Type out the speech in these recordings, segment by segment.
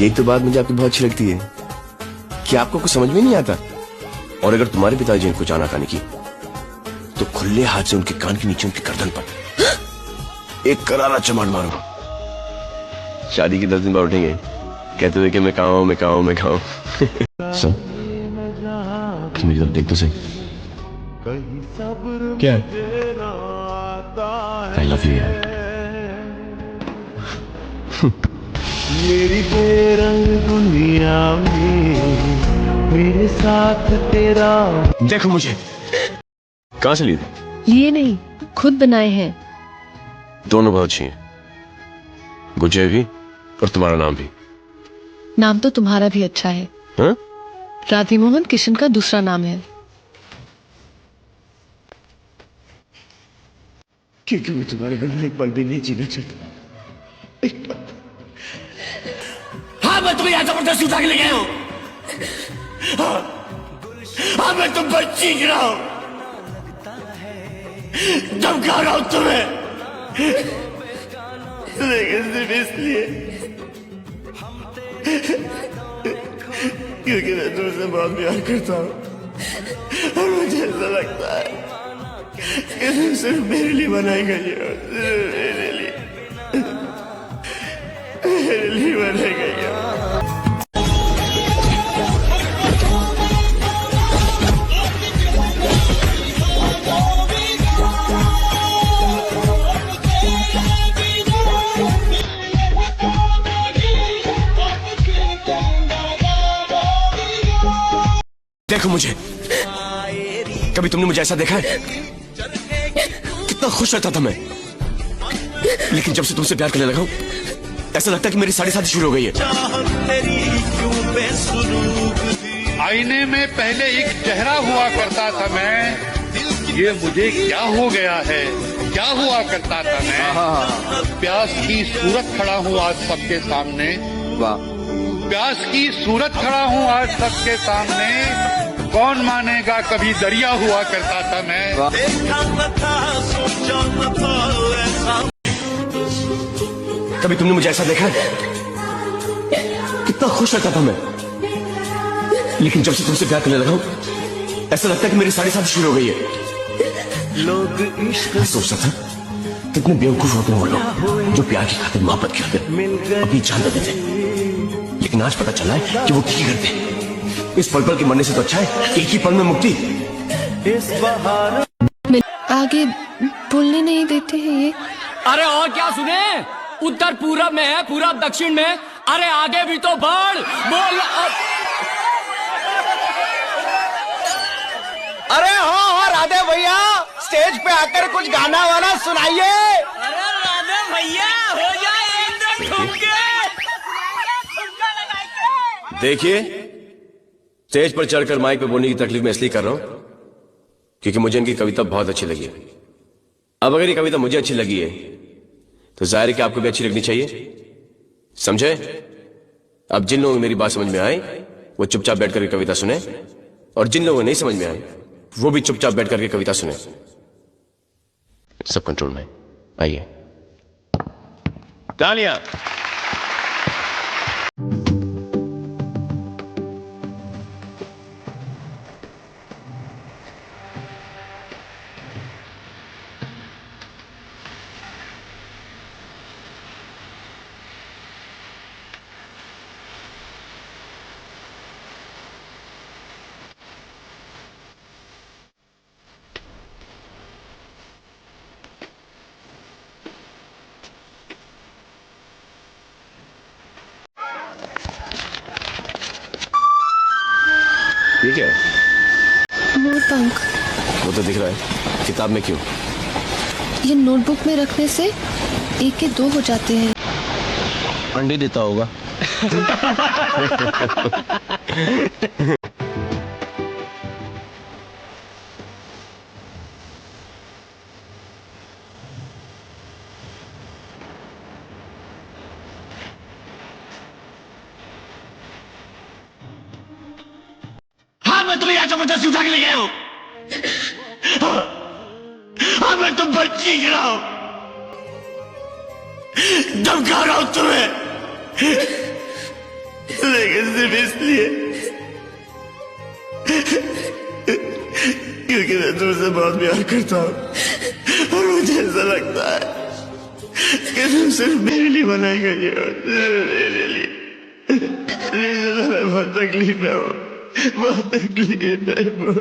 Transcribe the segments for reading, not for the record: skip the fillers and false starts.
यही तो बात मुझे आपकी बहुत अच्छी लगती है कि आपको कुछ समझ में नहीं आता। और अगर तुम्हारे पिताजी इनको कुछ आनाकानी की तो खुले हाथ से उनके कान के नीचे उनकी गर्दन पर एक करारा चमाट मारो। शादी के 10 दिन बाद उठेंगे कहते हुए कि मैं कहाँ हूं, मैं कहाँ हूं, मैं कहाँ हूं। सर मेरी तरफ देख तो सही। क्या? आई लव यू यार। मेरी बेरंग दुनिया में मेरे साथ तेरा। देखो मुझे कहां से लिए थे? लिए नहीं, खुद बनाए हैं। दोनों बहुत अच्छी हैं, गुजय भी और तुम्हारा नाम भी। नाम तो तुम्हारा भी अच्छा है। हाँ? राधी मोहन किशन का दूसरा नाम है। क्योंकि मैं तुम्हारे घर में एक पल भी नहीं जीना चाहता, एक पल। हाँ, मैं तुम्हें यहाँ जबरदस्ती उठा के ले गया हूँ। हाँ, मैं तुम पर चीख रहा हूँ, धमका रहा हूँ तुम्हें, लेकिन सिर्फ इसलिए क्योंकि मैं तुमसे बहुत प्यार करता हूँ और मुझे ऐसा लगता है कि तुम सिर्फ मेरे लिए बनाई गई हो, सिर्फ मेरे लिए बनाई गई हो। देखो मुझे, कभी तुमने मुझे ऐसा देखा है? कितना खुश रहता था मैं, लेकिन जब से तुमसे प्यार करने लगा हूं ऐसा लगता है कि मेरी सारी शादी शुरू हो गई है। आईने में पहले एक चेहरा हुआ करता था मैं, ये मुझे क्या हो गया है, क्या हुआ करता था मैं। प्यास की सूरत खड़ा हूँ आज सबके सामने, प्यास की सूरत खड़ा हूँ आज सबके सामने। कौन मानेगा कभी दरिया हुआ करता था मैं। कभी तुमने मुझे ऐसा देखा है? कितना खुश रहता था मैं, लेकिन जब से तुमसे प्यार करने लगा हूं ऐसा लगता है कि मेरी सारी शादी शुरू हो गई है। लोग इश्क सोचता था कितने बेवकूफ होते हैं वो लोग जो प्यार की खातिर मोहब्बत की खातिर अपनी जान दे देते, लेकिन आज पता चला है कि वो क्या करते। इस पल पल के मरने से तो अच्छा है एक ही पल में मुक्ति। इस बहार आगे बोलने नहीं देते हैं ये। अरे और क्या सुने, उत्तर पूरब में है, पूरब दक्षिण में। अरे आगे भी तो बढ़, बोल। अरे हो राधे भैया, स्टेज पे आकर कुछ गाना वाना सुनाइए। अरे राधे भैया हो जाए एकदम ठुमके। देखिए, स्टेज पर चढ़कर माइक पे बोलने की तकलीफ मैं इसलिए कर रहा हूं क्योंकि मुझे इनकी कविता बहुत अच्छी लगी है। अब अगर ये कविता मुझे अच्छी लगी है तो जाहिर है कि आपको भी अच्छी लगनी चाहिए, समझे? अब जिन लोगों को मेरी बात समझ में आए वो चुपचाप बैठ करके कविता सुने, और जिन लोगों को नहीं समझ में आए वो भी चुपचाप बैठ करके कविता सुने। सब कंट्रोल में, आइए तालियां। ये क्या है? मोर पंख। वो तो दिख रहा है, किताब में क्यों? ये नोटबुक में रखने से एक के दो हो जाते हैं। अंडे देता होगा। मैं तुम्हें यहाँ जबरदस्ती उठा के ले गया हूँ। हाँ, मैं तुम पर चीख रहा हूँ, धमका रहा हूँ तुम्हें, सिर्फ इसलिए क्योंकि मैं तुमसे बहुत प्यार करता हूँ और मुझे ऐसा लगता है कि तुम सिर्फ मेरे लिए बनाई गई हो, मेरे लिए। बहुत तकलीफ है वो, बहुत तकलीफ है वो।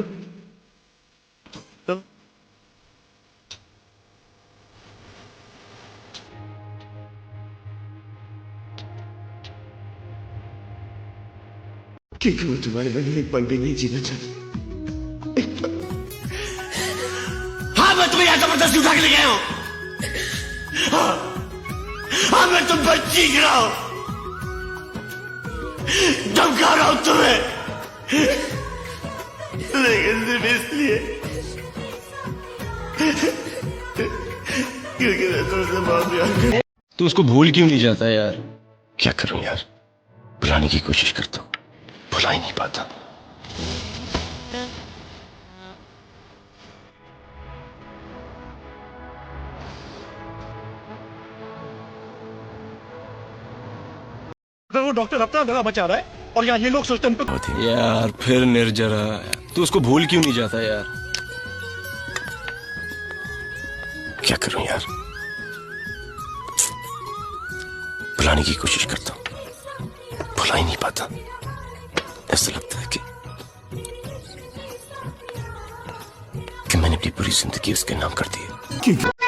क्योंकि वो तुम्हारे बगैर एक पल भी नहीं जीना चाहता। हाँ, मैं तुम्हें यहाँ जबरदस्ती उठा के ले गया हूँ। हाँ, मैं तुम पर चीख रहा हूँ, धमका रहा हूँ तुम्हें, लेकिन सिर्फ इसलिए क्योंकि मैं तुमसे बहुत प्यार करता हूँ। तू उसको भूल क्यों नहीं जाता यार? क्या करूं यार, भुलाने की कोशिश करता हूं, भुला ही नहीं पाता। वो डॉक्टर अपना गला बचा रहा है और यहाँ ये लोग सोचते हैं बहुत ही यार फिर निर्जरा, तू उसको भूल क्यों नहीं जाता यार? क्या करूं यार, भुलाने की कोशिश करता हूं, भुला ही नहीं पाता। ऐसा लगता है कि मैंने अपनी पूरी जिंदगी उसके नाम कर दी है।